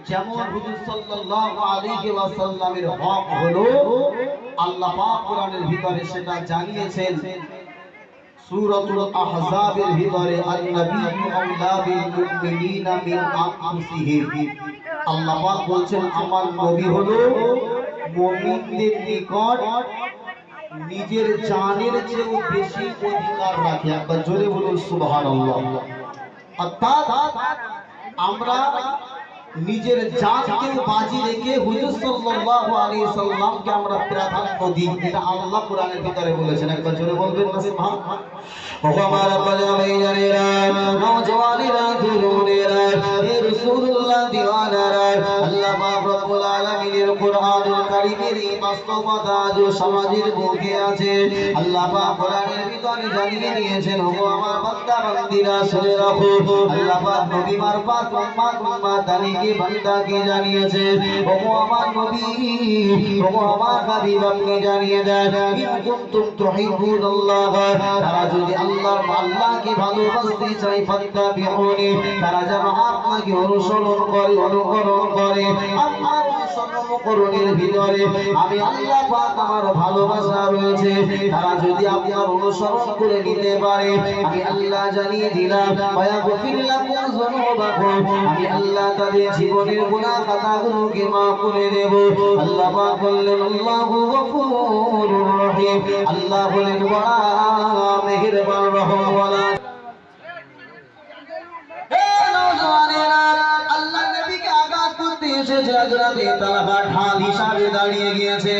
যেমন হুজুর সাল্লাল্লাহু আলাইহি ওয়াসাল্লামের হক হলো আল্লাহ পাক কোরআনের ভিতরে সেটা জানিয়েছেন। সূরাতুল আহজাবের ভিতরে আন-নাবিয়্যু আওলা বিল মুমিনিনা মিন আনফুসিহিম, আল্লাহ পাক বলছেন আমার নবী হলো মুমিনদের নিকট নিজের জানের চেয়েও বেশি অধিকার রাখে। একবার জোরে বলুন সুবহানাল্লাহ। অর্থাৎ আমরা নিজের জানকে বাজি রেখে হুজুর সাল্লাল্লাহু আলাইহি সাল্লামকে আমরা প্রাধান্য দিই, এটা আল্লাহ কোরআনের ভিতরে বলেছেন। একবার জোরে বলবেন না সুবহানাল্লাহ। ও আমার বাজারেরা, নওজওয়ানেরা, তরুণেরা, হে রাসূলুল্লাহ দিওয়ানারা, আল্লাহ পাক রব্বুল আলামিনের কোরআনুল কারীমের এই বাস্তবতা আজ সমাজের বুকে আছে। আল্লাহ পাক কোরআনের ভিতরে জানিয়ে দিয়েছেন, ও আমার বান্দা বান্দীরা শুনে রাখো, আল্লাহ পাক নবী মারফত উম্মাতানিকে বান্দাকে জানিয়েছে, ও আমার নবী, ও আমার হাবিব আপনি জানিয়ে দেন, ইন কুনতুম তুহিব্বুনাল্লাহ, তারা যদি আল্লাহকে ভালোবাসতে চায় ফাত্তাবিউনি, তারা যেন আপনাকে অনুসরণ করে, অনুকরণ করে। আমার অনুসরণের ভিতরে আমি আল্লাহ পাক আমার ভালোবাসা রয়েছে। তারা যদি আপনার অনুসরণ করে নিতে পারে, আমি আল্লাহ জানিয়ে দিলাম, ওয়াগফির লাকুম যুনুবাকুম, আমি আল্লাহ তাদের জীবনের গুনাহ খাতাগুলোকে মাফ করে দেব। আল্লাহ পাক বললেন আল্লাহু গফুরুর রহিম, আল্লাহ বলেন বড় মেহেরবান রহমওয়ালা। হে নওজওয়ানেরা, আল্লাহ নবীকে আঘাত করতে এসেছে, হযরতে তালহা ঢাল হিসাবে দাঁড়িয়ে গিয়েছে,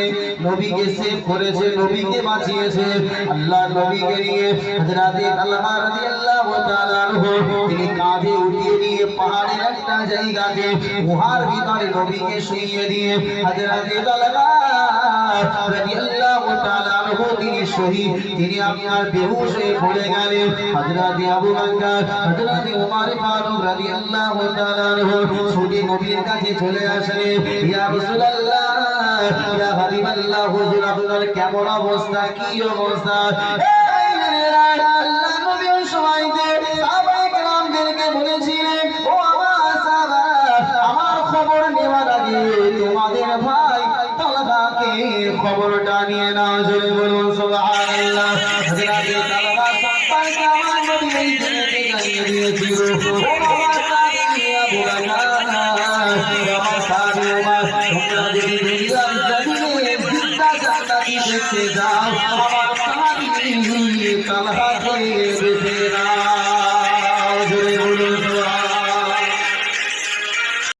নবীকে সেভ করেছে, নবীকে বাঁচিয়েছে। আল্লাহ নবীকে নিয়ে হযরতে তালহা রাদিয়াল্লাহু তাআলা আনহু তিনি কাঁধে উঠিয়ে নিয়ে পাহাড়ের একটা জায়গাতে গুহার ভিতরে নবীকে শুইয়ে দিয়ে হযরতে তালহা রাদিয়াল্লাহু তাআলা আনহু তিনি শহীদ, তিনি আপনার বেহুশ হয়ে পড়ে গেলেন। হযরতে আবু বকর, হযরতে ওমর ফারুক রাদিয়াল্লাহু তাআলা আনহু ছুটে নবীর কাছে চলে আসলেন, ইয়া রাসূলুল্লাহ, ইয়া হাবিবাল্লাহ, হুজুর আপনার কেমন অবস্থা, কি অবস্থা? আল্লাহ নবী ওই সময়তে সাহাবায়ে কেরামদেরকে বলেছিলেন, ও আমার সাহাবা, আমার খবর নেওয়ার আগে তোমাদের ভাই তালহাকে খবরটা নিয়ে নাও। জোরে বলুন সুবহানাল্লাহ। হযরতে তালহা সম্পর্কে আমার নবী এই জেনেতে জানিয়ে দিয়েছিল, ও আমার সাহাবী আবু বকর, আমার সাহাবী ওমর, তোমরা যদি দুনিয়ার জমিনে জিন্দা জান্নাতি দেখতে যাও, আমার সাহাবী তালহাকে